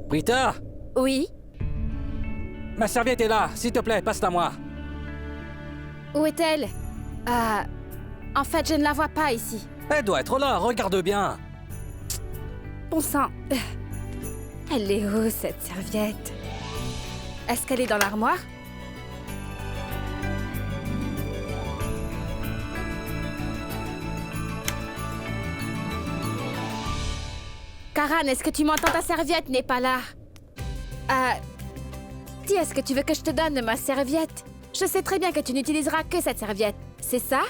Prita, Oui? ma serviette est là. S'il te plaît, passe-la moi. Où est-elle? En fait, je ne la vois pas ici. Elle doit être là, regarde bien. Bon sang. Elle est où, cette serviette? Est-ce qu'elle est dans l'armoire? Karan, est-ce que tu m'entends? Ta serviette n'est pas là. Dis, est-ce que tu veux que je te donne ma serviette? Je sais très bien que tu n'utiliseras que cette serviette. C'est ça?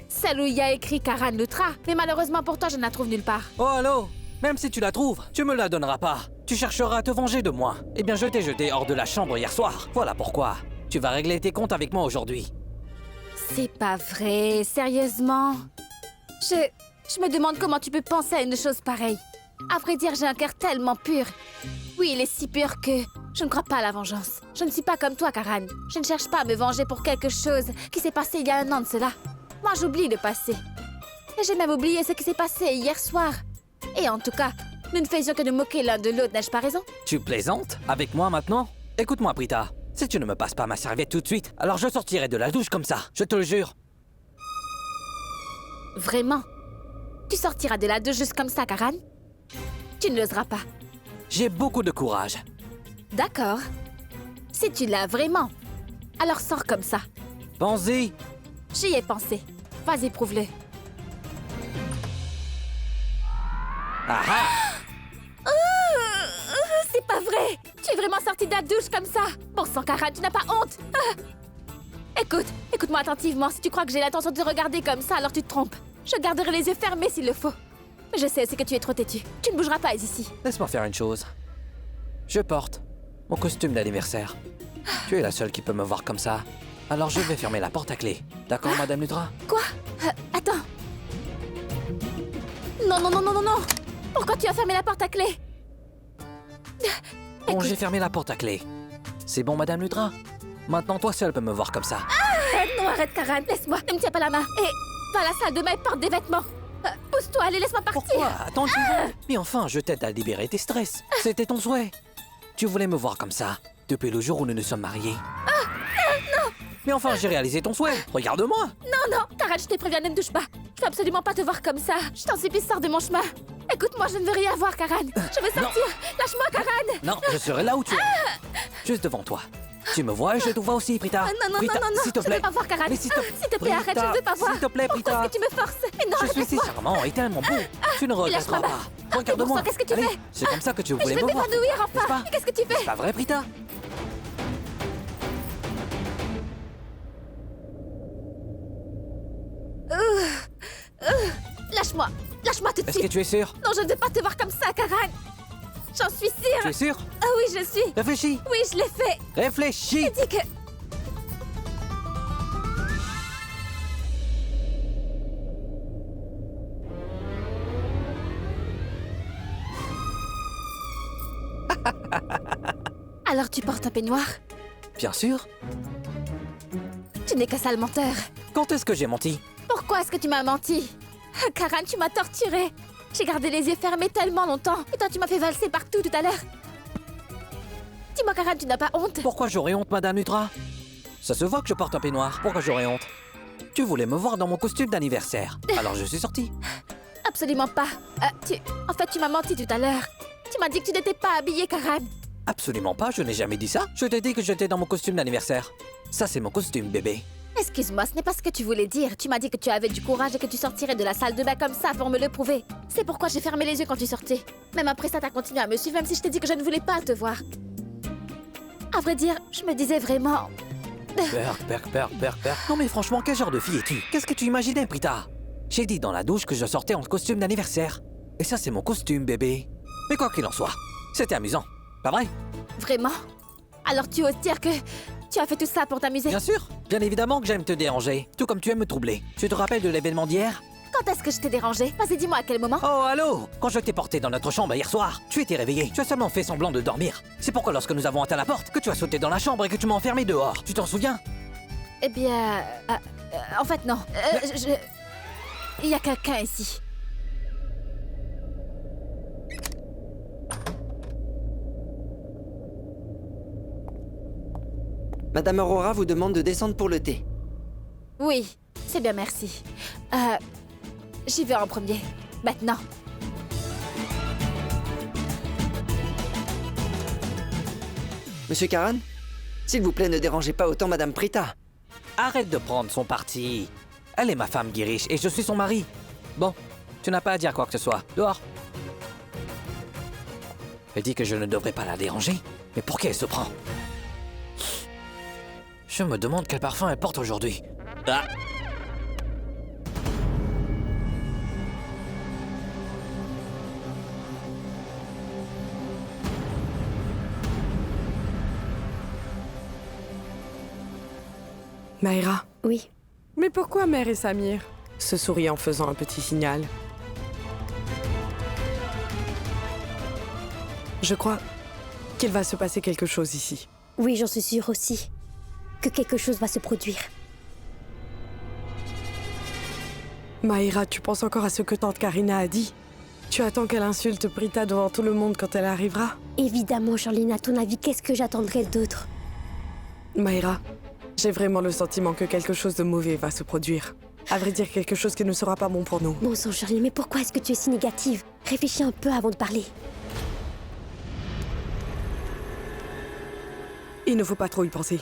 Celle où il y a écrit Karan Lutra. Mais malheureusement pour toi, je ne la trouve nulle part. Oh, allô? Même si tu la trouves, tu me la donneras pas. Tu chercheras à te venger de moi. Eh bien, je t'ai jeté hors de la chambre hier soir. Voilà pourquoi. Tu vas régler tes comptes avec moi aujourd'hui. C'est pas vrai, sérieusement. Je me demande comment tu peux penser à une chose pareille. À vrai dire, j'ai un cœur tellement pur. Oui, il est si pur que je ne crois pas à la vengeance. Je ne suis pas comme toi, Karan. Je ne cherche pas à me venger pour quelque chose qui s'est passé il y a 1 an de cela. Moi, j'oublie le passé. Et j'ai même oublié ce qui s'est passé hier soir. Et en tout cas, nous ne faisions que nous moquer l'un de l'autre, n'ai-je pas raison? Tu plaisantes? Avec moi maintenant? Écoute-moi, Prita. Si tu ne me passes pas ma serviette tout de suite, alors je sortirai de la douche comme ça. Je te le jure. Vraiment? Tu sortiras de la douche juste comme ça, Karan? Tu ne l'oseras pas. J'ai beaucoup de courage. D'accord. Si tu l'as vraiment, alors sors comme ça. Pense-y. J'y ai pensé. Vas-y, prouve-le. Ah ah! C'est pas vrai! Tu es vraiment sorti de la douche comme ça! Bon sang, Karan, tu n'as pas honte! Écoute-moi attentivement. Si tu crois que j'ai l'intention de te regarder comme ça, alors tu te trompes. Je garderai les yeux fermés s'il le faut. Mais je sais, c'est que tu es trop têtu. Tu ne bougeras pas ici. Laisse-moi faire une chose. Je porte mon costume d'anniversaire. Tu es la seule qui peut me voir comme ça. Alors je vais fermer la porte à clé. D'accord, Madame Lutra? Quoi? Attends. Non, non, non, non, non, non! Pourquoi tu as fermé la porte à clé? Bon, j'ai fermé la porte à clé. C'est bon, Madame Lutra? Maintenant, toi seule peux me voir comme ça. Non, arrête, Karan. Laisse-moi. Ne me tiens pas la main. Et va à la salle de bain et porte des vêtements. Pousse-toi, allez, laisse-moi partir. Pourquoi? Attends, tu veux? Mais enfin, je t'aide à libérer tes stress. C'était ton souhait. Tu voulais me voir comme ça, depuis le jour où nous nous sommes mariés. Non! Mais enfin, j'ai réalisé ton souhait. Regarde-moi. Non, non, Karan, je te préviens, ne me touche pas. Je veux absolument pas te voir comme ça. Je t'en supplie, sors de mon chemin. Écoute-moi, je ne veux rien voir, Karan. Je veux sortir. Lâche-moi, Karan. Non, je serai là où tu es. Juste devant toi. Tu me vois et je te vois aussi, Prita. Non, non, Prita, non, non, non, s'il te je ne plaît. veux pas voir, Karan. Mais s'il te plaît, Prita, arrête, je ne veux pas voir. S'il te plaît, Prita. Pourquoi est-ce que tu me forces? Mais non, Je suis si arrête-moi. charmant et tellement beau. Tu ne regretteras lâche-moi. pas. Regarde-moi. Qu'est-ce que tu Allez, fais? c'est comme ça que tu Je voulais vais me voir. m'évanouir, N'est-ce enfin. pas? Mais qu'est-ce que tu fais? C'est pas vrai, Prita? Lâche-moi. Lâche-moi tout de Est-ce que suite. tu es sûr? Non, je ne veux pas te voir comme ça, Karan. J'en suis sûre. Tu es sûr? Ah oui, je suis. Réfléchis. Oui, je l'ai fait. Réfléchis. Dis que... Alors tu portes un peignoir? Bien sûr. Tu n'es qu'un sale menteur. Quand est-ce que j'ai menti? Pourquoi est-ce que tu m'as menti? Karan, tu m'as torturée. J'ai gardé les yeux fermés tellement longtemps. Et toi, tu m'as fait valser partout tout à l'heure. Dis-moi, Karan, tu n'as pas honte? Pourquoi j'aurais honte, Madame Lutra? Ça se voit que je porte un peignoir. Pourquoi j'aurais honte? Tu voulais me voir dans mon costume d'anniversaire. Alors je suis sorti. Absolument pas. En fait, tu m'as menti tout à l'heure. Tu m'as dit que tu n'étais pas habillée, Karan. Absolument pas, je n'ai jamais dit ça. Je t'ai dit que j'étais dans mon costume d'anniversaire. Ça, c'est mon costume, bébé. Excuse-moi, ce n'est pas ce que tu voulais dire. Tu m'as dit que tu avais du courage et que tu sortirais de la salle de bain comme ça pour me le prouver. C'est pourquoi j'ai fermé les yeux quand tu sortais. Même après ça, t'as continué à me suivre, même si je t'ai dit que je ne voulais pas te voir. À vrai dire, je me disais vraiment... Perk. Non mais franchement, quel genre de fille es-tu? Qu'est-ce que tu imaginais, Prita? J'ai dit dans la douche que je sortais en costume d'anniversaire. Et ça, c'est mon costume, bébé. Mais quoi qu'il en soit, c'était amusant. Pas vrai? Vraiment? Alors tu oses dire que tu as fait tout ça pour t'amuser? Bien sûr. Bien évidemment que j'aime te déranger. Tout comme tu aimes me troubler. Tu te rappelles de l'événement d'hier? Quand est-ce que je t'ai dérangé? Vas-y, dis-moi à quel moment? Oh, allô? Quand je t'ai porté dans notre chambre hier soir, tu étais réveillé. Tu as seulement fait semblant de dormir. C'est pourquoi lorsque nous avons atteint la porte, que tu as sauté dans la chambre et que tu m'as enfermé dehors. Tu t'en souviens? Eh bien... en fait, non. Il y a quelqu'un ici. Madame Aurora vous demande de descendre pour le thé. Oui, c'est bien, merci. J'y vais en premier. Maintenant. Monsieur Karan, s'il vous plaît, ne dérangez pas autant Madame Prita. Arrête de prendre son parti. Elle est ma femme, Girish, et je suis son mari. Bon, tu n'as pas à dire quoi que ce soit. Dehors. Elle dit que je ne devrais pas la déranger. Mais pour qui elle se prend? Je me demande quel parfum elle porte aujourd'hui. Ah! Maïra, Oui. mais pourquoi Mère et Samir se sourient en faisant un petit signal. Je crois qu'il va se passer quelque chose ici. Oui, j'en suis sûre aussi. Que quelque chose va se produire. Maïra, tu penses encore à ce que tante Karina a dit? Tu attends qu'elle insulte Prita devant tout le monde quand elle arrivera? Évidemment, Charline, à ton avis, qu'est-ce que j'attendrais d'autre? Maïra, j'ai vraiment le sentiment que quelque chose de mauvais va se produire. À vrai dire, quelque chose qui ne sera pas bon pour nous. Bon sang, Charline, mais pourquoi est-ce que tu es si négative? Réfléchis un peu avant de parler. Il ne faut pas trop y penser.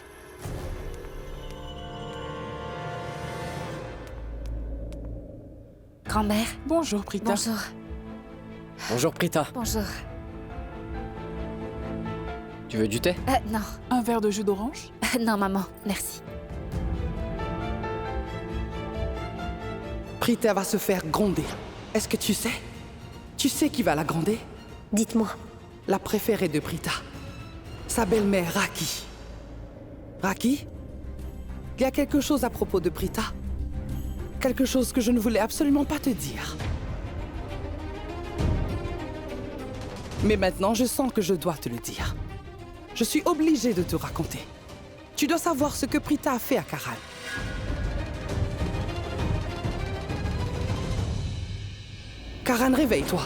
Grand-mère. Bonjour, Prita. Bonjour. Bonjour, Prita. Bonjour. Tu veux du thé? Non. Un verre de jus d'orange? Non, maman, merci. Prita va se faire gronder. Est-ce que tu sais? Tu sais qui va la gronder? Dites-moi. La préférée de Prita. Sa belle-mère, Raki. Raki? Il y a quelque chose à propos de Prita. Quelque chose que je ne voulais absolument pas te dire. Mais maintenant, je sens que je dois te le dire. Je suis obligée de te raconter. Tu dois savoir ce que Prita a fait à Karan. Karan, réveille-toi.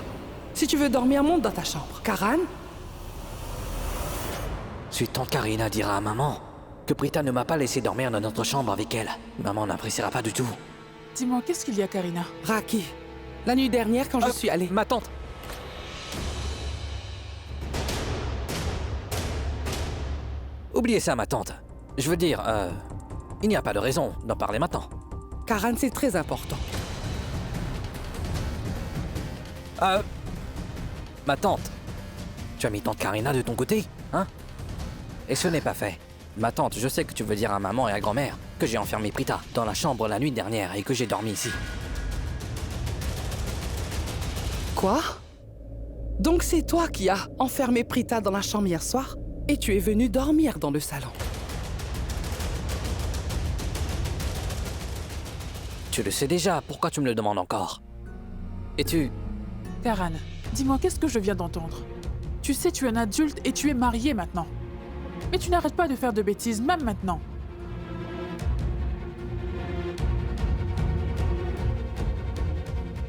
Si tu veux dormir, monte dans ta chambre. Karan? Si tante Karina dira à maman que Prita ne m'a pas laissé dormir dans notre chambre avec elle, maman n'appréciera pas du tout. Dis-moi, qu'est-ce qu'il y a, Karina? Raki, la nuit dernière, quand je suis allée... Ma tante! Oubliez ça, ma tante. Je veux dire, il n'y a pas de raison d'en parler maintenant. Karan, c'est très important. Ma tante, tu as mis tante Karina de ton côté, hein? Et ce n'est pas fait. Ma tante, je sais que tu veux dire à maman et à grand-mère que j'ai enfermé Prita dans la chambre la nuit dernière et que j'ai dormi ici. Quoi? Donc c'est toi qui as enfermé Prita dans la chambre hier soir et tu es venu dormir dans le salon. Tu le sais déjà, pourquoi tu me le demandes encore? Et tu... Karan, dis-moi, qu'est-ce que je viens d'entendre? Tu sais, tu es un adulte et tu es marié maintenant. Mais tu n'arrêtes pas de faire de bêtises, même maintenant.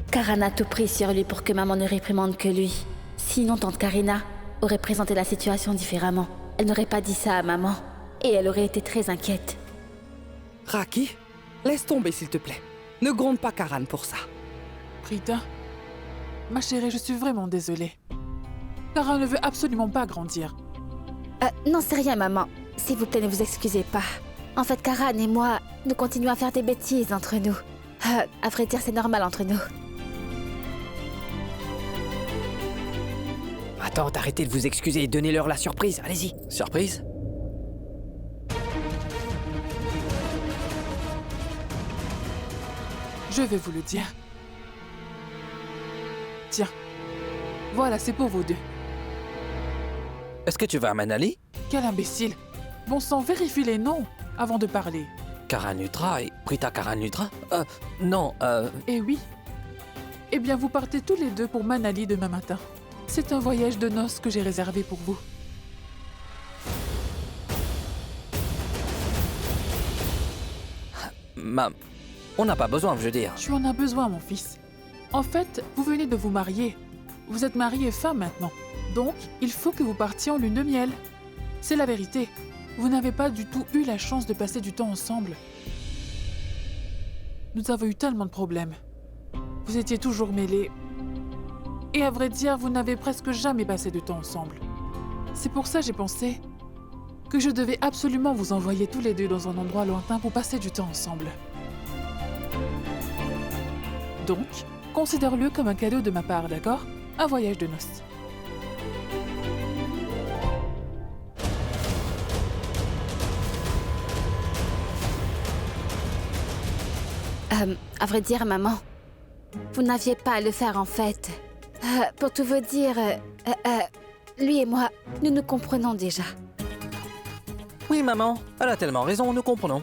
Karan a tout pris sur lui pour que maman ne réprimande que lui. Sinon, tante Karina aurait présenté la situation différemment. Elle n'aurait pas dit ça à maman. Et elle aurait été très inquiète. Raki, laisse tomber s'il te plaît. Ne gronde pas Karan pour ça. Prita, ma chérie, je suis vraiment désolée. Karan ne veut absolument pas grandir. Non, c'est rien, maman. S'il vous plaît, ne vous excusez pas. En fait, Karan et moi, nous continuons à faire des bêtises entre nous. À vrai dire, c'est normal entre nous. Attends, arrêtez de vous excuser et donnez-leur la surprise, allez-y. Surprise? Je vais vous le dire. Tiens, voilà, c'est pour vous deux. Est-ce que tu vas à Manali? Quel imbécile! Bon sang, vérifie les noms avant de parler. Karanutra et Prita Karanutra? Non, Eh oui. Eh bien, vous partez tous les deux pour Manali demain matin. C'est un voyage de noces que j'ai réservé pour vous. on n'a pas besoin, je veux dire. Tu en as besoin, mon fils. En fait, vous venez de vous marier. Vous êtes mari et femme maintenant. Donc, il faut que vous partiez en lune de miel. C'est la vérité. vous n'avez pas du tout eu la chance de passer du temps ensemble. Nous avons eu tellement de problèmes. Vous étiez toujours mêlés. Et à vrai dire, vous n'avez presque jamais passé de temps ensemble. C'est pour ça que j'ai pensé que je devais absolument vous envoyer tous les deux dans un endroit lointain pour passer du temps ensemble. Donc, considère-le comme un cadeau de ma part, d'accord? Un voyage de noces. À vrai dire, maman, vous n'aviez pas à le faire en fait. Pour tout vous dire, lui et moi, nous nous comprenons déjà. Oui, maman, elle a tellement raison, nous comprenons.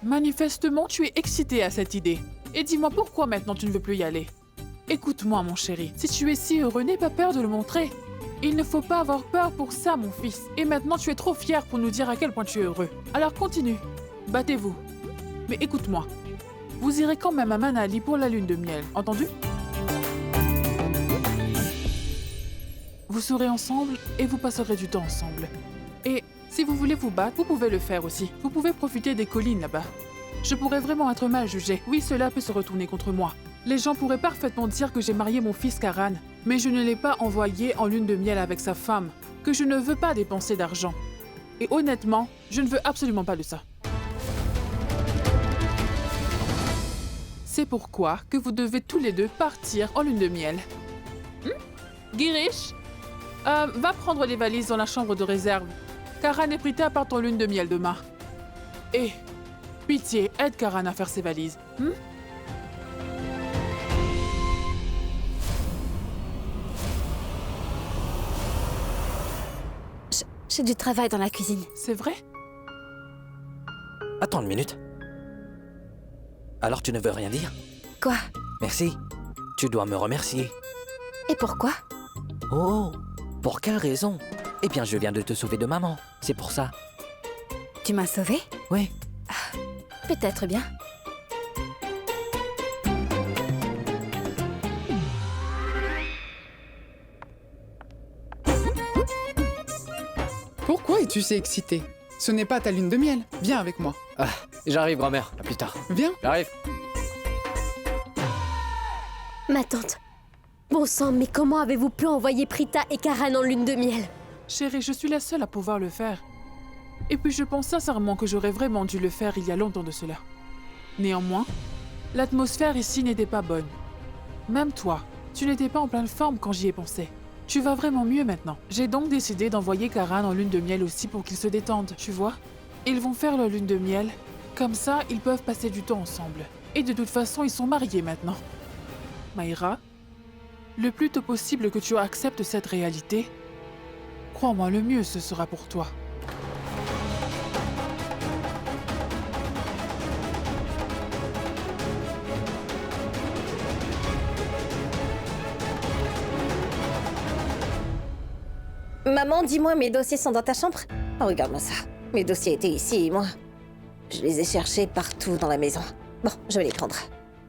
Manifestement, tu es excité à cette idée. Et dis-moi pourquoi maintenant tu ne veux plus y aller. Écoute-moi, mon chéri. Si tu es si heureux, n'aie pas peur de le montrer. Il ne faut pas avoir peur pour ça, mon fils. Et maintenant, tu es trop fier pour nous dire à quel point tu es heureux. Alors continue. Battez-vous. Mais écoute-moi. Vous irez quand même à Manali pour la lune de miel, entendu? Vous serez ensemble et vous passerez du temps ensemble. Et si vous voulez vous battre, vous pouvez le faire aussi. Vous pouvez profiter des collines là-bas. Je pourrais vraiment être mal jugée. Oui, cela peut se retourner contre moi. Les gens pourraient parfaitement dire que j'ai marié mon fils Karan, mais je ne l'ai pas envoyé en lune de miel avec sa femme, que je ne veux pas dépenser d'argent. Et honnêtement, je ne veux absolument pas de ça. C'est pourquoi que vous devez tous les deux partir en lune de miel. Girish, va prendre les valises dans la chambre de réserve. Karan et Prita partent en lune de miel demain. Et, pitié, aide Karan à faire ses valises. J'ai du travail dans la cuisine. C'est vrai? Attends une minute. Alors tu ne veux rien dire? Quoi? Merci. Tu dois me remercier. Et pourquoi? Oh, pour quelle raison? Eh bien, je viens de te sauver de maman. C'est pour ça. Tu m'as sauvée? Oui. Peut-être bien. Pourquoi es-tu si excitée? Ce n'est pas ta lune de miel. Viens avec moi. Ah, j'arrive, grand-mère. À plus tard. Viens. J'arrive. Ma tante. Bon sang, mais comment avez-vous pu envoyer Prita et Karan en lune de miel? Chérie, je suis la seule à pouvoir le faire. Et puis je pense sincèrement que j'aurais vraiment dû le faire il y a longtemps de cela. Néanmoins, l'atmosphère ici n'était pas bonne. Même toi, tu n'étais pas en pleine forme quand j'y ai pensé. Tu vas vraiment mieux maintenant. J'ai donc décidé d'envoyer Karan en lune de miel aussi pour qu'ils se détendent, tu vois. Ils vont faire leur lune de miel. Comme ça, ils peuvent passer du temps ensemble. Et de toute façon, ils sont mariés maintenant. Maïra, le plus tôt possible que tu acceptes cette réalité, crois-moi, le mieux ce sera pour toi. Maman, dis-moi, mes dossiers sont dans ta chambre? Oh, regarde-moi ça. Mes dossiers étaient ici, moi. Je les ai cherchés partout dans la maison. Bon, je vais les prendre.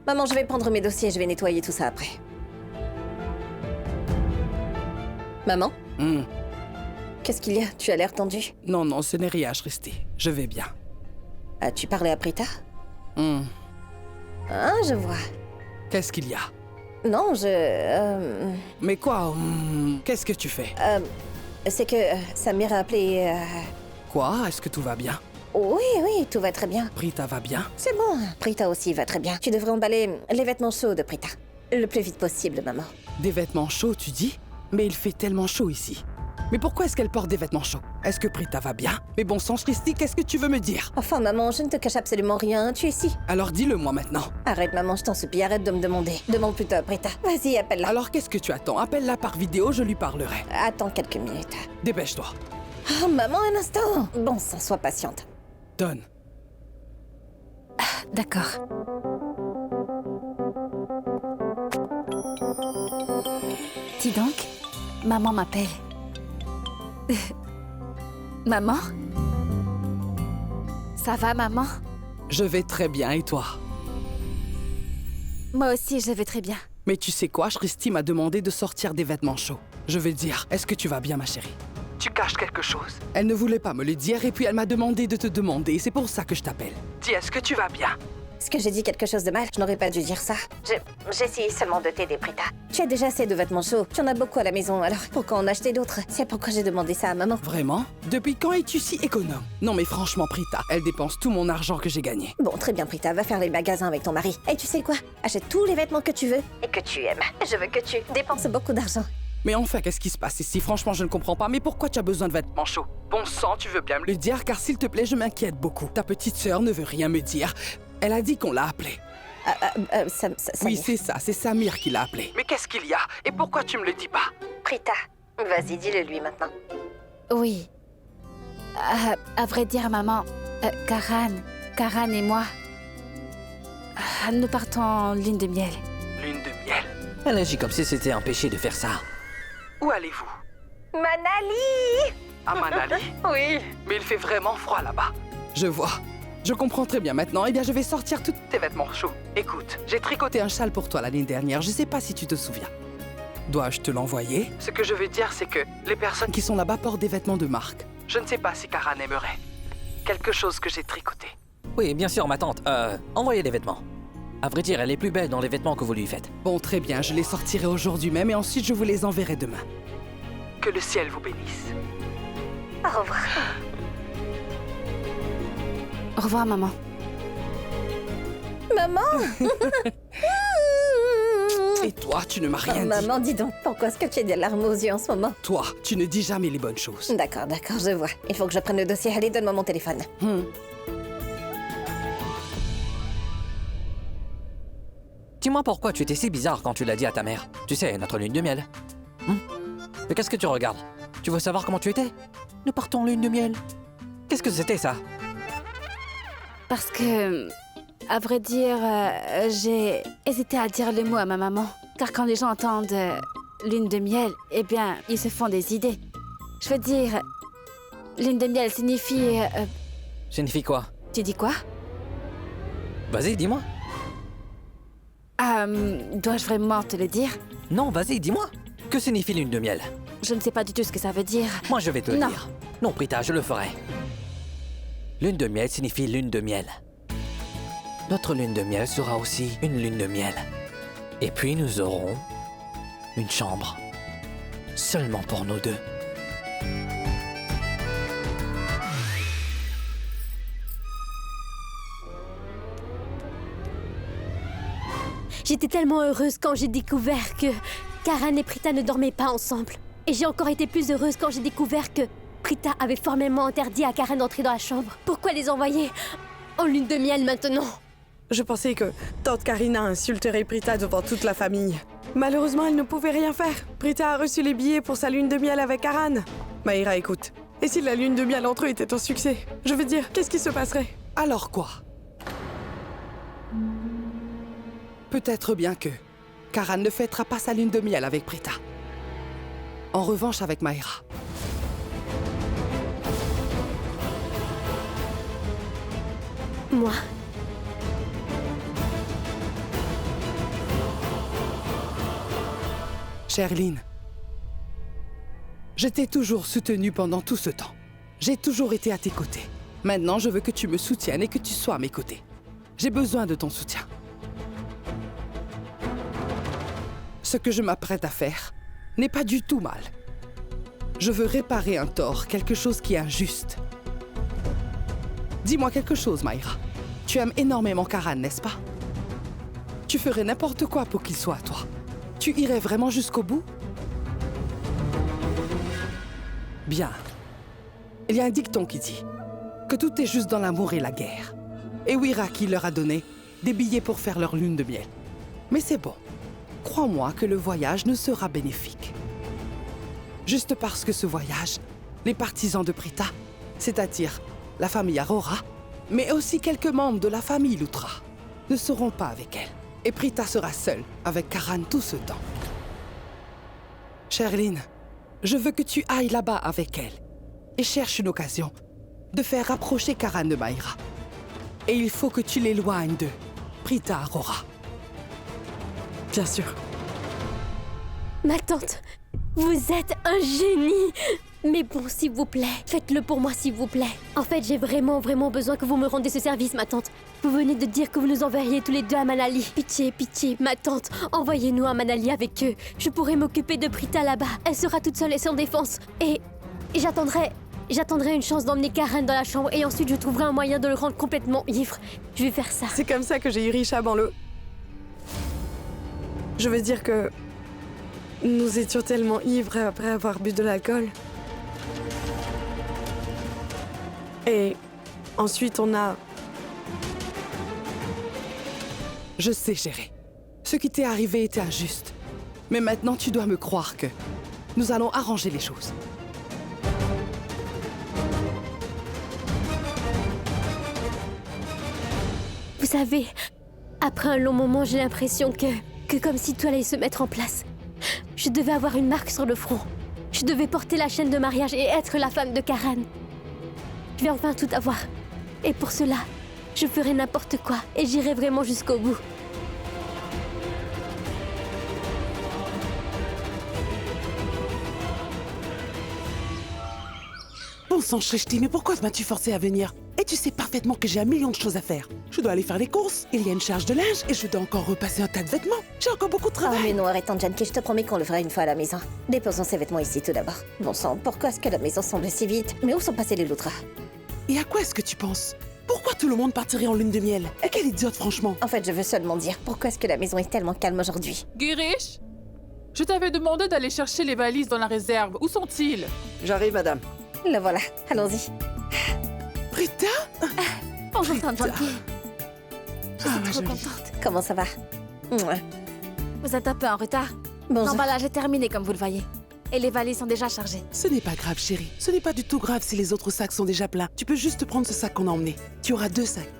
Maman, je vais prendre mes dossiers, je vais nettoyer tout ça après. Maman? Qu'est-ce qu'il y a? Tu as l'air tendu. Non, non, ce n'est rien, Shristi. Je vais bien. As-tu parlé à Prita? Hmm. Ah, je vois. Qu'est-ce qu'il y a? Non, je... Mais quoi? Qu'est-ce que tu fais? C'est que Samir a appelé... Quoi? Est-ce que tout va bien? Oui, oui, tout va très bien. Prita va bien? C'est bon, Prita aussi va très bien. Tu devrais emballer les vêtements chauds de Prita. Le plus vite possible, maman. Des vêtements chauds, tu dis? Mais il fait tellement chaud ici. Mais pourquoi est-ce qu'elle porte des vêtements chauds? Est-ce que Prita va bien? Mais bon sang, Shristi, qu'est-ce que tu veux me dire? Enfin, maman, je ne te cache absolument rien, tu es ici. Alors dis-le-moi maintenant. Arrête, maman, je t'en supplie, arrête de me demander. Demande plutôt à Prita. Vas-y, appelle-la. Alors qu'est-ce que tu attends? Appelle-la par vidéo, je lui parlerai. Attends quelques minutes. Dépêche-toi. Oh, maman, un instant. Bon sang, sois patiente. Donne. D'accord. Dis donc, maman m'appelle. Maman? Ça va, maman? Je vais très bien, et toi? Moi aussi, je vais très bien. Mais tu sais quoi, Shristi m'a demandé de sortir des vêtements chauds. Je veux dire, est-ce que tu vas bien, ma chérie? Tu caches quelque chose. Elle ne voulait pas me le dire et puis elle m'a demandé de te demander. C'est pour ça que je t'appelle. Dis, est-ce que tu vas bien? Est-ce que j'ai dit quelque chose de mal? Je n'aurais pas dû dire ça. J'essayais seulement de t'aider, Prita. Tu as déjà assez de vêtements chauds. Tu en as beaucoup à la maison, alors pourquoi en acheter d'autres? C'est pourquoi j'ai demandé ça à maman. Vraiment? Depuis quand es-tu si économe? Non mais franchement, Prita, elle dépense tout mon argent que j'ai gagné. Bon, très bien, Prita, va faire les magasins avec ton mari. Et tu sais quoi? Achète tous les vêtements que tu veux et que tu aimes. Je veux que tu dépenses beaucoup d'argent. Mais enfin, qu'est-ce qui se passe ici? Franchement, je ne comprends pas. Mais pourquoi tu as besoin de vêtements chauds? Bon sang, tu veux bien me le dire, car s'il te plaît, je m'inquiète beaucoup. Ta petite sœur ne veut rien me dire. Elle a dit qu'on l'a appelée. Oui, c'est ça, c'est Samir qui l'a appelée. Mais qu'est-ce qu'il y a? Et pourquoi tu me le dis pas? Prita, vas-y, dis-le lui maintenant. Oui. À vrai dire, maman, Karan et moi, nous partons en lune de miel. Lune de miel? Elle agit comme si c'était un péché de faire ça. Où allez-vous? Manali! À Manali? Oui. Mais il fait vraiment froid là-bas. Je vois. Je comprends très bien maintenant. Eh bien, je vais sortir tous tes vêtements chauds. Écoute, j'ai tricoté un châle pour toi l'année dernière. Je sais pas si tu te souviens. Dois-je te l'envoyer? Ce que je veux dire, c'est que les personnes qui sont là-bas portent des vêtements de marque. Je ne sais pas si Karan aimerait. Quelque chose que j'ai tricoté. Oui, bien sûr, ma tante. Envoyez des vêtements. À vrai dire, elle est plus belle dans les vêtements que vous lui faites. Bon, très bien. Je les sortirai aujourd'hui même et ensuite je vous les enverrai demain. Que le ciel vous bénisse. Au revoir. Au revoir, maman. Maman! Et toi, tu ne m'as rien dit. Maman, dis donc, pourquoi est-ce que tu as des larmes aux yeux en ce moment? Toi, tu ne dis jamais les bonnes choses. D'accord, je vois. Il faut que je prenne le dossier. Allez, donne-moi mon téléphone. Dis-moi pourquoi tu étais si bizarre quand tu l'as dit à ta mère. Tu sais, notre lune de miel. Mais qu'est-ce que tu regardes? Tu veux savoir comment tu étais? Nous partons en lune de miel. Qu'est-ce que c'était ça? Parce que, à vrai dire, j'ai hésité à dire le mot à ma maman. Car quand les gens entendent lune de miel, eh bien, ils se font des idées. Je veux dire, lune de miel signifie... Signifie quoi? Tu dis quoi? Vas-y, dis-moi. Dois-je vraiment te le dire? Non, vas-y, dis-moi. Que signifie lune de miel? Je ne sais pas du tout ce que ça veut dire. Moi, je vais te le Non. dire. Non, Prita, je le ferai. Lune de miel signifie lune de miel. Notre lune de miel sera aussi une lune de miel. Et puis nous aurons une chambre. Seulement pour nous deux. J'étais tellement heureuse quand j'ai découvert que Karan et Prita ne dormaient pas ensemble. Et j'ai encore été plus heureuse quand j'ai découvert que Prita avait formellement interdit à Karan d'entrer dans la chambre. Pourquoi les envoyer en lune de miel maintenant? Je pensais que tante Karina insulterait Prita devant toute la famille. Malheureusement, elle ne pouvait rien faire. Prita a reçu les billets pour sa lune de miel avec Karan. Maïra, écoute. Et si la lune de miel entre eux était un succès? Je veux dire, qu'est-ce qui se passerait? Alors quoi? Peut-être bien que Karan ne fêtera pas sa lune de miel avec Prita. En revanche, avec Maïra. Moi, Chère Lynn, je t'ai toujours soutenue pendant tout ce temps. J'ai toujours été à tes côtés. Maintenant, je veux que tu me soutiennes et que tu sois à mes côtés. J'ai besoin de ton soutien. Ce que je m'apprête à faire n'est pas du tout mal. Je veux réparer un tort, quelque chose qui est injuste. Dis-moi quelque chose, Maïra. Tu aimes énormément Karan, n'est-ce pas? Tu ferais n'importe quoi pour qu'il soit à toi. Tu irais vraiment jusqu'au bout? Bien. Il y a un dicton qui dit que tout est juste dans l'amour et la guerre. Et oui, Raki leur a donné des billets pour faire leur lune de miel. Mais c'est bon. Crois-moi que le voyage ne sera bénéfique. Juste parce que ce voyage, les partisans de Prita, c'est-à-dire la famille Aurora, mais aussi quelques membres de la famille Lutra, ne seront pas avec elle. Et Prita sera seule avec Karan tout ce temps. Chère Lynn, je veux que tu ailles là-bas avec elle et cherche une occasion de faire rapprocher Karan de Maïra. Et il faut que tu l'éloignes de Prita Aurora. Bien sûr. Ma tante, vous êtes un génie. Mais bon, s'il vous plaît, faites-le pour moi, s'il vous plaît. En fait, j'ai vraiment besoin que vous me rendiez ce service, ma tante. Vous venez de dire que vous nous enverriez tous les deux à Manali. Pitié, ma tante, envoyez-nous à Manali avec eux. Je pourrai m'occuper de Prita là-bas. Elle sera toute seule et sans défense. Et j'attendrai une chance d'emmener Karen dans la chambre et ensuite je trouverai un moyen de le rendre complètement ivre. Je vais faire ça. C'est comme ça que j'ai eu Richab en le... Je veux dire que... Nous étions tellement ivres après avoir bu de l'alcool. Et ensuite on a... Je sais, chérie. Ce qui t'est arrivé était injuste. Mais maintenant, tu dois me croire que nous allons arranger les choses. Vous savez, après un long moment, j'ai l'impression que comme si tout allait se mettre en place. Je devais avoir une marque sur le front. Je devais porter la chaîne de mariage et être la femme de Karen. Je vais enfin tout avoir. Et pour cela, je ferai n'importe quoi et j'irai vraiment jusqu'au bout. Bon sang, Shrishti, mais pourquoi m'as-tu forcé à venir? Et tu sais parfaitement que j'ai un million de choses à faire. Je dois aller faire les courses, il y a une charge de linge et je dois encore repasser un tas de vêtements. J'ai encore beaucoup de Oh, travail. mais non, arrête, Tante Janki, je te promets qu'on le fera une fois à la maison. Déposons ces vêtements ici tout d'abord. Bon sang, pourquoi est-ce que la maison semble si vite? Mais où sont passés les loutras? Et à quoi est-ce que tu penses? Pourquoi tout le monde partirait en lune de miel? Et quelle idiote, franchement. En fait, je veux seulement dire pourquoi est-ce que la maison est tellement calme aujourd'hui. Girish, je t'avais demandé d'aller chercher les valises dans la réserve. Où sont-ils? J'arrive, madame. Le voilà, allons-y. Prita? Bonjour, Tante Janki. Je suis ma trop jolie. contente. Comment ça va? Mouah. Vous êtes un peu en retard. Bonjour. L'emballage est terminé, comme vous le voyez. Et les valises sont déjà chargées. Ce n'est pas grave, chérie. Ce n'est pas du tout grave si les autres sacs sont déjà pleins. Tu peux juste prendre ce sac qu'on a emmené. Tu auras 2 sacs.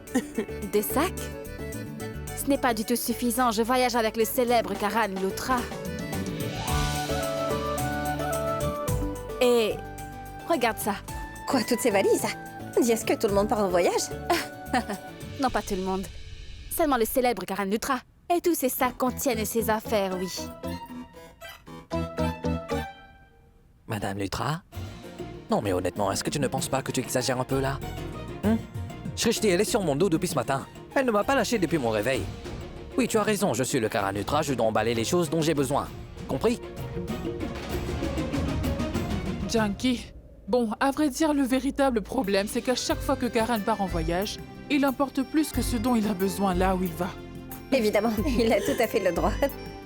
Des sacs? Ce n'est pas du tout suffisant. Je voyage avec le célèbre Karan Lutra. Et... regarde ça. Quoi, toutes ces valises? Dis, est-ce que tout le monde part en voyage? Non, pas tout le monde. Seulement le célèbre Karan Lutra. Et tous ces sacs contiennent ses affaires, oui. Madame Lutra? Non, mais honnêtement, est-ce que tu ne penses pas que tu exagères un peu là? Shrishti, elle est sur mon dos depuis ce matin. Elle ne m'a pas lâché depuis mon réveil. Oui, tu as raison, je suis le Karan Lutra, je dois emballer les choses dont j'ai besoin. Compris? Janki. Bon, à vrai dire, le véritable problème, c'est qu'à chaque fois que Karen part en voyage, il importe plus que ce dont il a besoin là où il va. Évidemment, il a tout à fait le droit.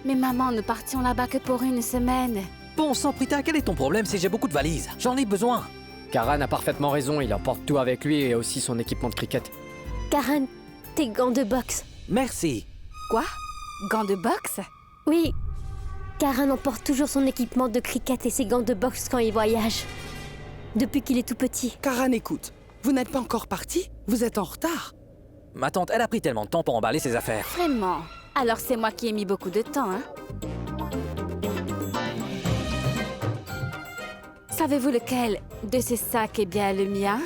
Mais maman, nous partions là-bas que pour une semaine. Bon sang, Prita, quel est ton problème si j'ai beaucoup de valises? J'en ai besoin. Karan a parfaitement raison, il emporte tout avec lui et aussi son équipement de cricket. Karen, tes gants de boxe. Merci. Quoi? Gants de boxe? Oui, Karan emporte toujours son équipement de cricket et ses gants de boxe quand il voyage. Depuis qu'il est tout petit. Karan, écoute, vous n'êtes pas encore parti? Vous êtes en retard. Ma tante, elle a pris tellement de temps pour emballer ses affaires. Vraiment? Alors c'est moi qui ai mis beaucoup de temps, hein? Savez-vous lequel de ces sacs est bien le mien?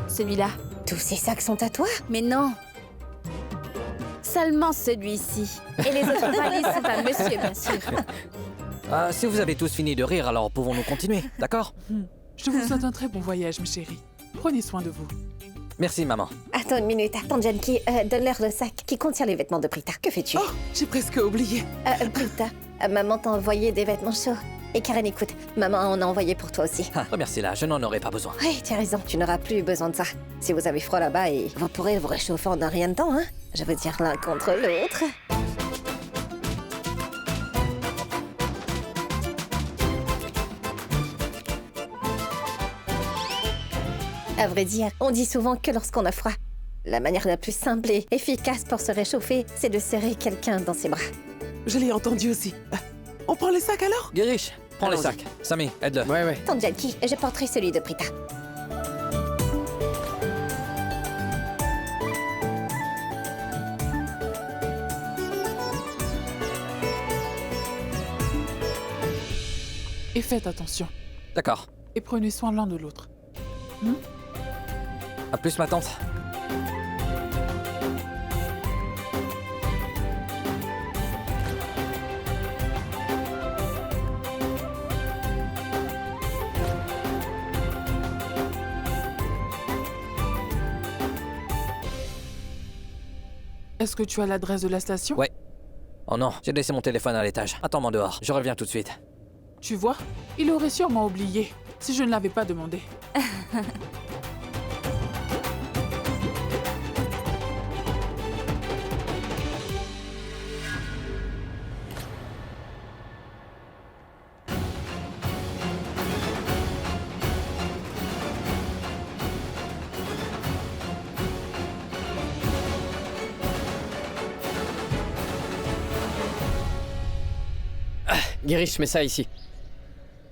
Celui-là. Tous ces sacs sont à toi? Mais non! Seulement celui-ci. Et les autres valises sont à monsieur, bien sûr. Si vous avez tous fini de rire, alors pouvons-nous continuer, d'accord? Je vous souhaite un très bon voyage, mes chéris. Prenez soin de vous. Merci, maman. Attends une minute, Tante Janki, donne-leur le sac qui contient les vêtements de Prita. Que fais-tu? Oh, j'ai presque oublié. Prita, maman t'a envoyé des vêtements chauds. Et Karen, écoute, maman en a envoyé pour toi aussi. Ah, remercie-la, je n'en aurai pas besoin. Oui, tu as raison, tu n'auras plus besoin de ça. Si vous avez froid là-bas, et vous pourrez vous réchauffer en un rien de temps, hein? Je veux dire l'un contre l'autre. À vrai dire, on dit souvent que lorsqu'on a froid, la manière la plus simple et efficace pour se réchauffer, c'est de serrer quelqu'un dans ses bras. Je l'ai entendu aussi. On prend les sacs alors? Girish, prends les Allons-y. sacs. Sami, aide-le. Ouais. Tante Janki, je porterai celui de Prita. Et faites attention. D'accord. Et prenez soin l'un de l'autre. À plus, ma tante. Est-ce que tu as l'adresse de la station? Ouais. Oh non, j'ai laissé mon téléphone à l'étage. Attends-moi dehors, je reviens tout de suite. Tu vois, il aurait sûrement oublié si je ne l'avais pas demandé. Girish, mets ça ici.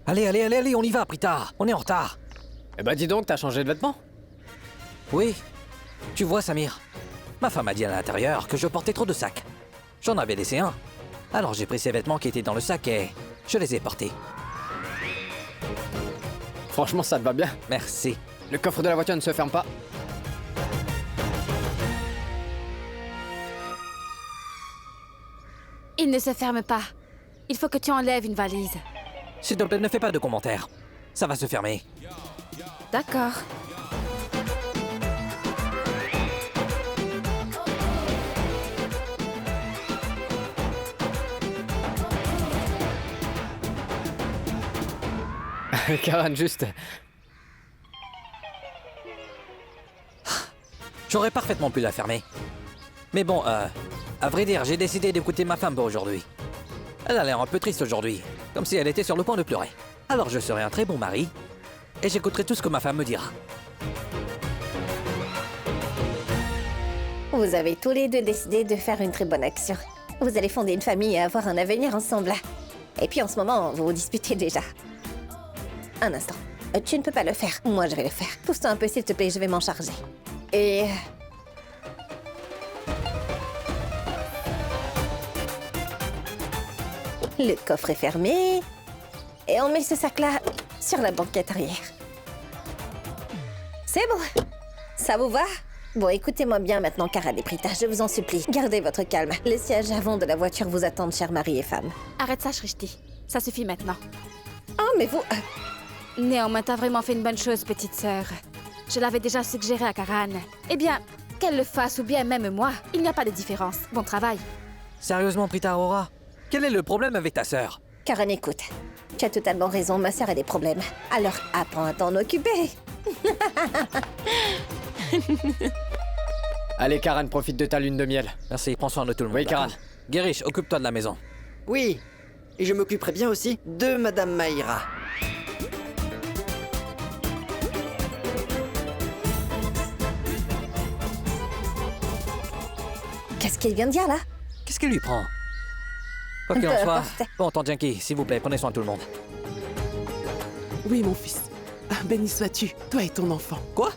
Allez, on y va, Prita. On est en retard. Eh bah dis donc, t'as changé de vêtements? Oui. Tu vois, Samir, ma femme a dit à l'intérieur que je portais trop de sacs. J'en avais laissé un. Alors j'ai pris ces vêtements qui étaient dans le sac et je les ai portés. Franchement, ça te va bien. Merci. Le coffre de la voiture ne se ferme pas. Il ne se ferme pas. Il faut que tu enlèves une valise. S'il te plaît, ne fais pas de commentaires. Ça va se fermer. D'accord. Karan, juste. J'aurais parfaitement pu la fermer. Mais bon, à vrai dire, j'ai décidé d'écouter ma femme pour aujourd'hui. Elle a l'air un peu triste aujourd'hui, comme si elle était sur le point de pleurer. Alors je serai un très bon mari, et j'écouterai tout ce que ma femme me dira. Vous avez tous les deux décidé de faire une très bonne action. Vous allez fonder une famille et avoir un avenir ensemble. Et puis en ce moment, vous vous disputez déjà. Un instant. Tu ne peux pas le faire. Moi, je vais le faire. Pousse-toi un peu, s'il te plaît, je vais m'en charger. Et... le coffre est fermé. Et on met ce sac-là sur la banquette arrière. C'est bon. Ça vous va? Bon, écoutez-moi bien maintenant, Karan et Prita, je vous en supplie. Gardez votre calme. Les sièges avant de la voiture vous attendent, chers mari et femmes. Arrête ça, Shrishti. Ça suffit maintenant. Oh, mais vous... Néanmoins, t'as vraiment fait une bonne chose, petite sœur. Je l'avais déjà suggéré à Karan. Eh bien, qu'elle le fasse ou bien même moi, il n'y a pas de différence. Bon travail. Sérieusement, Prita Aurora, quel est le problème avec ta sœur? Karan, écoute. Tu as totalement raison, ma sœur a des problèmes. Alors, apprends à t'en occuper. Allez, Karan, profite de ta lune de miel. Merci, prends soin de tout le monde. Oui, Karan. Girish, occupe-toi de la maison. Oui, et je m'occuperai bien aussi de Madame Maïra. Qu'est-ce qu'il vient de dire, là? Qu'est-ce qu'il lui prend? Quoi qu'il en Peu soit... importe. Bon, Tandianki, s'il vous plaît, prenez soin de tout le monde. Oui, mon fils. Ah, béni sois-tu, toi et ton enfant. Quoi?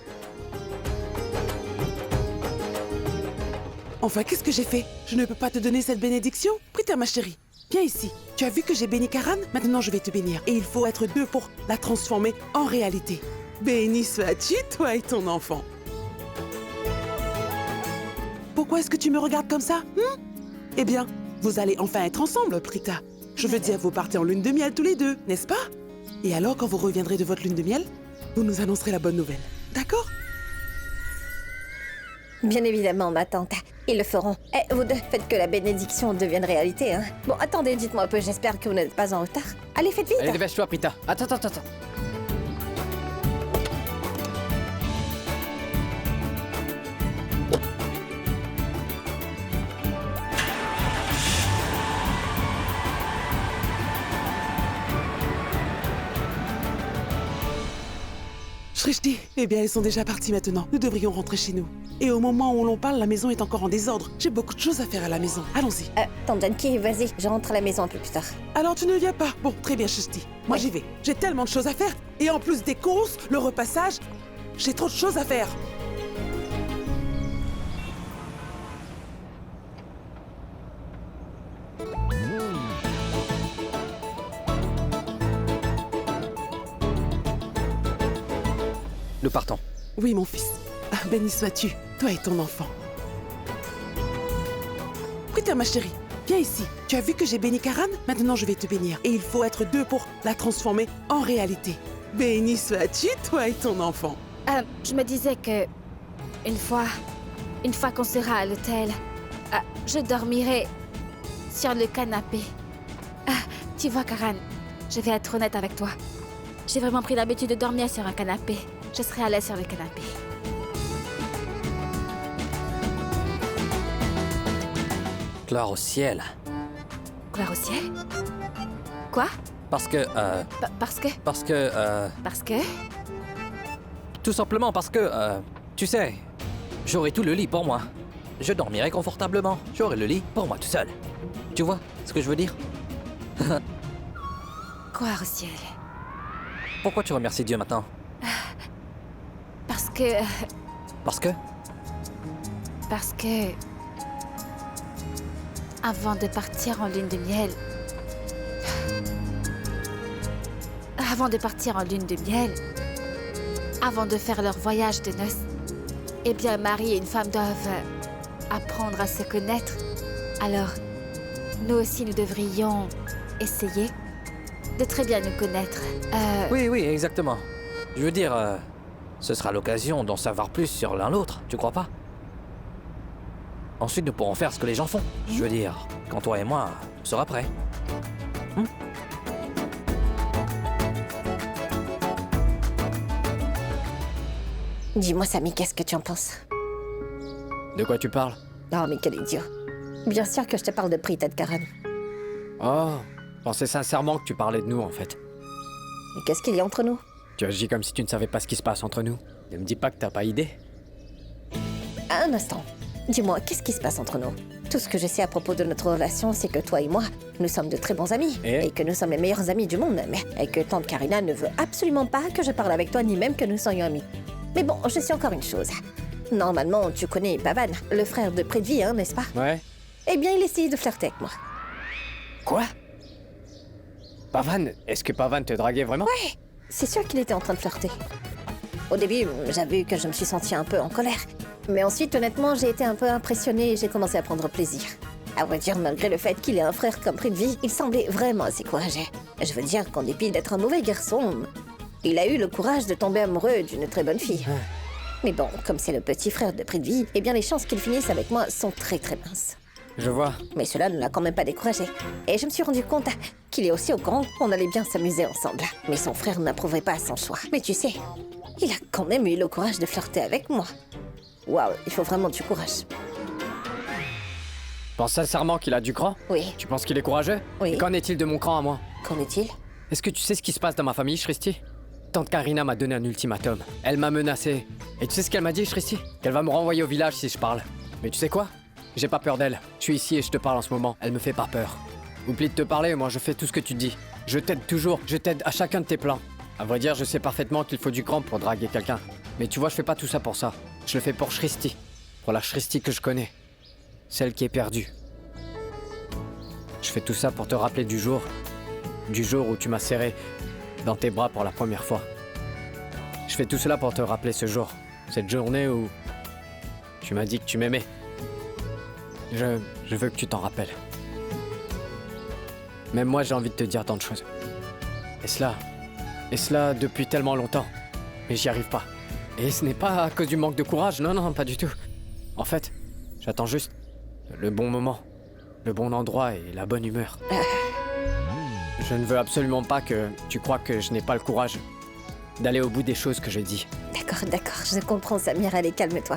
Enfin, qu'est-ce que j'ai fait? Je ne peux pas te donner cette bénédiction? Prita, ma chérie, viens ici. Tu as vu que j'ai béni Karan? Maintenant, je vais te bénir. Et il faut être deux pour la transformer en réalité. Béni sois-tu, toi et ton enfant. Pourquoi est-ce que tu me regardes comme ça? Eh bien, vous allez enfin être ensemble, Prita. Je veux dire, vous partez en lune de miel tous les deux, n'est-ce pas? Et alors, quand vous reviendrez de votre lune de miel, vous nous annoncerez la bonne nouvelle. D'accord? Bien évidemment, ma tante. Ils le feront. Eh, vous deux, faites que la bénédiction devienne réalité, hein. Bon, attendez, dites-moi un peu, j'espère que vous n'êtes pas en retard. Allez, faites vite. Allez, dépêche-toi, Prita. Attends. Shrishti, eh bien, ils sont déjà partis maintenant. Nous devrions rentrer chez nous. Et au moment où l'on parle, la maison est encore en désordre. J'ai beaucoup de choses à faire à la maison. Allons-y. Tandianki, vas-y, je rentre à la maison un peu plus tard. Alors tu ne viens pas? Bon, très bien, Shrishti. Moi, Oui. j'y vais. J'ai tellement de choses à faire. Et en plus des courses, le repassage, j'ai trop de choses à faire. Nous partons. Oui, mon fils. Ah, béni sois-tu, toi et ton enfant. Prita, ma chérie, viens ici. Tu as vu que j'ai béni Karan? Maintenant, je vais te bénir. Et il faut être deux pour la transformer en réalité. Béni sois-tu, toi et ton enfant. Je me disais que... Une fois qu'on sera à l'hôtel, je dormirai sur le canapé. Ah, tu vois, Karan, je vais être honnête avec toi. J'ai vraiment pris l'habitude de dormir sur un canapé. Je serai à l'aise sur le canapé. Gloire au ciel. Gloire au ciel? Quoi? Parce que, Parce que? Parce que, Parce que? Tout simplement parce que, tu sais, j'aurai tout le lit pour moi. Je dormirai confortablement. J'aurai le lit pour moi tout seul. Tu vois ce que je veux dire? Gloire au ciel. Pourquoi tu remercies Dieu maintenant? Parce que... Parce que? Parce que... Avant de partir en lune de miel... Avant de partir en lune de miel... Avant de faire leur voyage de noces... Eh bien, un mari et une femme doivent apprendre à se connaître. Alors, nous aussi, nous devrions essayer de très bien nous connaître. Oui, oui, exactement. Je veux dire, ce sera l'occasion d'en savoir plus sur l'un l'autre, tu crois pas? Ensuite, nous pourrons faire ce que les gens font. Je veux dire, quand toi et moi, on sera prêts. Dis-moi, Samy, qu'est-ce que tu en penses? De quoi tu parles? Oh, mais quel idiot. Bien sûr que je te parle de Prita de Karan. Oh, je pensais sincèrement que tu parlais de nous, en fait. Mais qu'est-ce qu'il y a entre nous? Tu agis comme si tu ne savais pas ce qui se passe entre nous. Ne me dis pas que t'as pas idée. Un instant. Dis-moi, qu'est-ce qui se passe entre nous? Tout ce que je sais à propos de notre relation, c'est que toi et moi, nous sommes de très bons amis. Et que nous sommes les meilleurs amis du monde, même. Et que tante Karina ne veut absolument pas que je parle avec toi, ni même que nous soyons amis. Mais bon, je sais encore une chose. Normalement, tu connais Pavan, le frère de Prithvi, hein, n'est-ce pas? Ouais. Eh bien, il essayait de flirter avec moi. Quoi? Pavan? Est-ce que Pavan te draguait vraiment? Ouais, c'est sûr qu'il était en train de flirter. Au début, j'avoue que je me suis sentie un peu en colère. Mais ensuite, honnêtement, j'ai été un peu impressionnée et j'ai commencé à prendre plaisir. À vrai dire, malgré le fait qu'il ait un frère comme Prithvi, il semblait vraiment assez courageux. Je veux dire qu'en dépit d'être un mauvais garçon, il a eu le courage de tomber amoureux d'une très bonne fille. Mais bon, comme c'est le petit frère de Prithvi, eh bien les chances qu'il finisse avec moi sont très très minces. Je vois. Mais cela ne l'a quand même pas découragé. Et je me suis rendu compte qu'il est aussi au courant qu'on allait bien s'amuser ensemble. Mais son frère n'approuverait pas son choix. Mais tu sais, il a quand même eu le courage de flirter avec moi. Waouh, il faut vraiment du courage. Pense sincèrement qu'il a du cran? Oui. Tu penses qu'il est courageux? Oui. Et qu'en est-il de mon cran à moi? Qu'en est-il? Est-ce que tu sais ce qui se passe dans ma famille, Shristi? Tante Karina m'a donné un ultimatum. Elle m'a menacé. Et tu sais ce qu'elle m'a dit, Shristi? Qu'elle va me renvoyer au village si je parle. Mais tu sais quoi? J'ai pas peur d'elle. Je suis ici et je te parle en ce moment. Elle me fait pas peur. Oublie de te parler, moi je fais tout ce que tu dis. Je t'aide toujours. Je t'aide à chacun de tes plans. À vrai dire, je sais parfaitement qu'il faut du cran pour draguer quelqu'un. Mais tu vois, je fais pas tout ça pour ça. Je le fais pour Shristi. Pour la Shristi que je connais. Celle qui est perdue. Je fais tout ça pour te rappeler du jour où tu m'as serré dans tes bras pour la première fois. Je fais tout cela pour te rappeler ce jour. Cette journée où tu m'as dit que tu m'aimais. Je veux que tu t'en rappelles. Même moi, j'ai envie de te dire tant de choses. Et cela depuis tellement longtemps. Mais j'y arrive pas. Et ce n'est pas à cause du manque de courage, non, pas du tout. En fait, j'attends juste le bon moment, le bon endroit et la bonne humeur. Je ne veux absolument pas que tu crois que je n'ai pas le courage d'aller au bout des choses que je dis. D'accord, je comprends, Samir. Allez, calme-toi.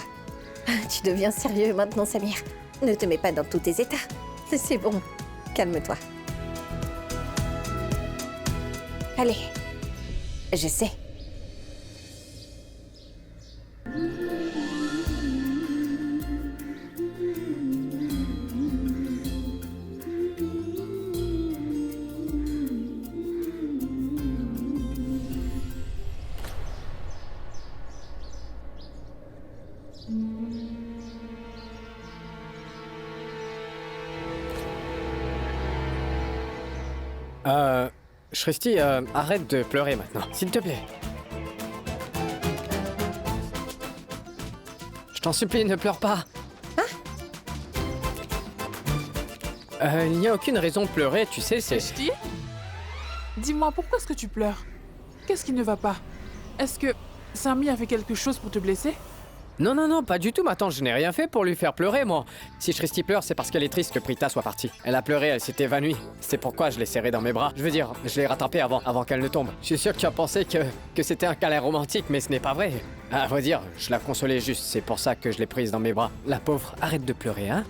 Tu deviens sérieux maintenant, Samir. Ne te mets pas dans tous tes états. C'est bon, calme-toi. Allez, je sais. Shristi, arrête de pleurer maintenant, s'il te plaît. Je t'en supplie, ne pleure pas. Il n'y a aucune raison de pleurer, tu sais, c'est... Shristi, dis-moi, pourquoi est-ce que tu pleures? Qu'est-ce qui ne va pas? Est-ce que Samy a fait quelque chose pour te blesser? Non, non, non, pas du tout, ma tante, je n'ai rien fait pour lui faire pleurer, moi. Si Shristi pleure, c'est parce qu'elle est triste que Prita soit partie. Elle a pleuré, elle s'est évanouie. C'est pourquoi je l'ai serrée dans mes bras. Je veux dire, je l'ai rattrapée avant qu'elle ne tombe. Je suis sûr que tu as pensé que c'était un câlin romantique, mais ce n'est pas vrai. À vrai dire, je la consolais juste, c'est pour ça que je l'ai prise dans mes bras. La pauvre, arrête de pleurer, hein?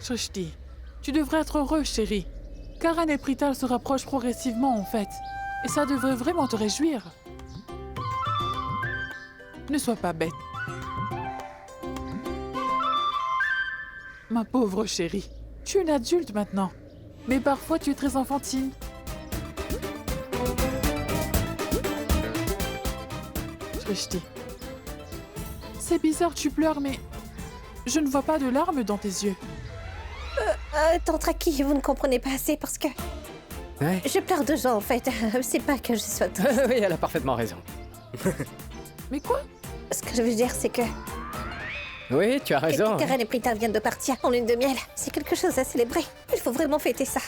Shrishti, tu devrais être heureux, chérie. Karan et Prita se rapprochent progressivement, en fait. Et ça devrait vraiment te réjouir. Ne sois pas bête. Ma pauvre chérie, tu es une adulte maintenant. Mais parfois tu es très enfantine. Shrishti. C'est bizarre, tu pleures, mais je ne vois pas de larmes dans tes yeux. Tante Raki, vous ne comprenez pas assez parce que... Ouais. Je pleure de joie, en fait. C'est pas que je sois triste. Oui, elle a parfaitement raison. Mais quoi? Ce que je veux dire, c'est que... Oui, tu as raison. Karan et Prita viennent de partir en lune de miel. C'est quelque chose à célébrer. Il faut vraiment fêter ça.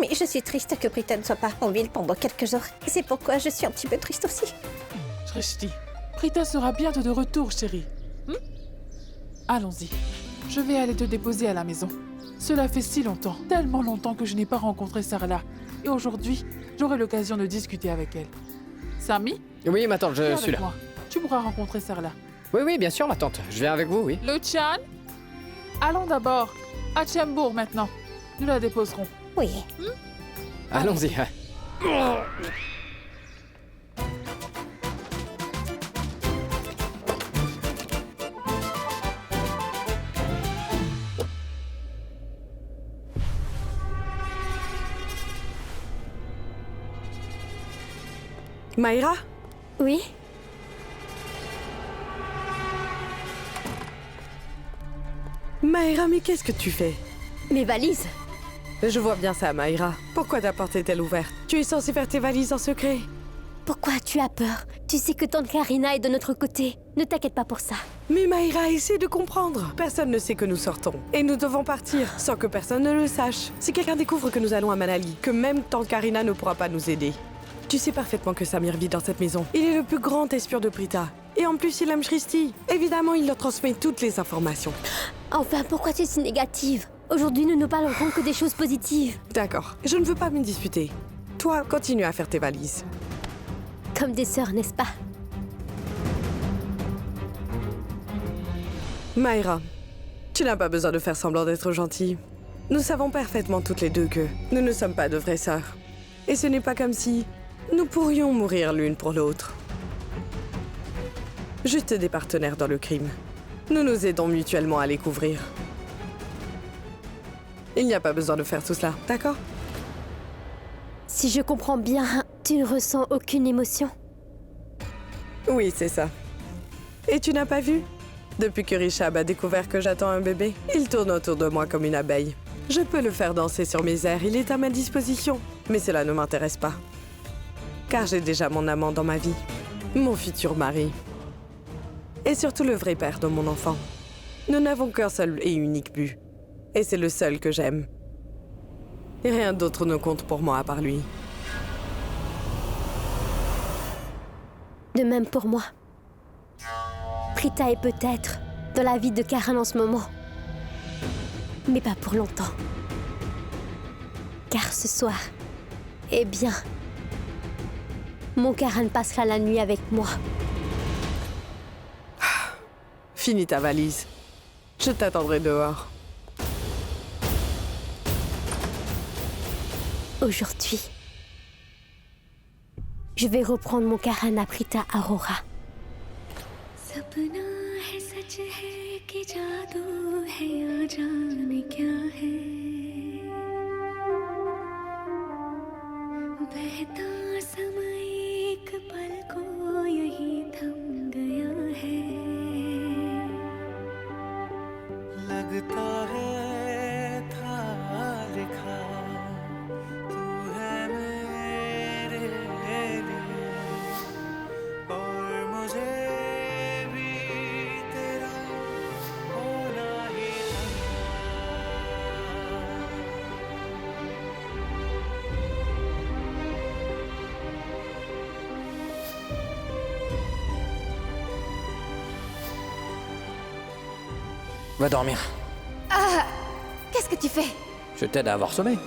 Mais je suis triste que Prita ne soit pas en ville pendant quelques jours. Et c'est pourquoi je suis un petit peu triste aussi. Shrishti, Prita sera bientôt de retour, chérie. Allons-y. Je vais aller te déposer à la maison. Cela fait si longtemps, tellement longtemps que je n'ai pas rencontré Sarla. Et aujourd'hui, j'aurai l'occasion de discuter avec elle. Sami? Oui, ma tante, je Viens suis avec là. moi. Tu pourras rencontrer Sarla. Oui, oui, bien sûr, ma tante. Je viens avec vous, oui. Luchan? Allons d'abord à Chembourg maintenant. Nous la déposerons. Oui. Allons-y. hein. Maïra? Oui? Maïra, mais qu'est-ce que tu fais? Mes valises? Je vois bien ça, Maïra. Pourquoi ta porte est-elle ouverte? Tu es censée faire tes valises en secret. Pourquoi tu as peur? Tu sais que tante Karina est de notre côté. Ne t'inquiète pas pour ça. Mais Maïra, essaie de comprendre. Personne ne sait que nous sortons. Et nous devons partir sans que personne ne le sache. Si quelqu'un découvre que nous allons à Manali, que même tante Karina ne pourra pas nous aider. Tu sais parfaitement que Samir vit dans cette maison. Il est le plus grand espion de Prita. Et en plus, il aime Shristi. Évidemment, il leur transmet toutes les informations. Enfin, pourquoi tu es si négative? Aujourd'hui, nous ne parlerons que des choses positives. D'accord. Je ne veux pas me disputer. Toi, continue à faire tes valises. Comme des sœurs, n'est-ce pas? Maïra, tu n'as pas besoin de faire semblant d'être gentille. Nous savons parfaitement toutes les deux que nous ne sommes pas de vraies sœurs. Et ce n'est pas comme si nous pourrions mourir l'une pour l'autre. Juste des partenaires dans le crime. Nous nous aidons mutuellement à les couvrir. Il n'y a pas besoin de faire tout cela, d'accord? Si je comprends bien, tu ne ressens aucune émotion. Oui, c'est ça. Et tu n'as pas vu? Depuis que Rishab a découvert que j'attends un bébé, il tourne autour de moi comme une abeille. Je peux le faire danser sur mes airs, il est à ma disposition. Mais cela ne m'intéresse pas. Car j'ai déjà mon amant dans ma vie. Mon futur mari. Et surtout le vrai père de mon enfant. Nous n'avons qu'un seul et unique but. Et c'est le seul que j'aime. Et rien d'autre ne compte pour moi à part lui. De même pour moi. Prita est peut-être dans la vie de Karan en ce moment. Mais pas pour longtemps. Car ce soir, eh bien, mon Karan passera la nuit avec moi. Finis ta valise. Je t'attendrai dehors. Aujourd'hui, je vais reprendre mon Karan à Prita Aurora. सपना है सच है कि जादू है या जाने क्या है बहता समय एक पल को यही थम गया है लगता है था लिखा तू है मेरे लिए और मुझे Va dormir. Ah! Qu'est-ce que tu fais? Je t'aide à avoir sommeil.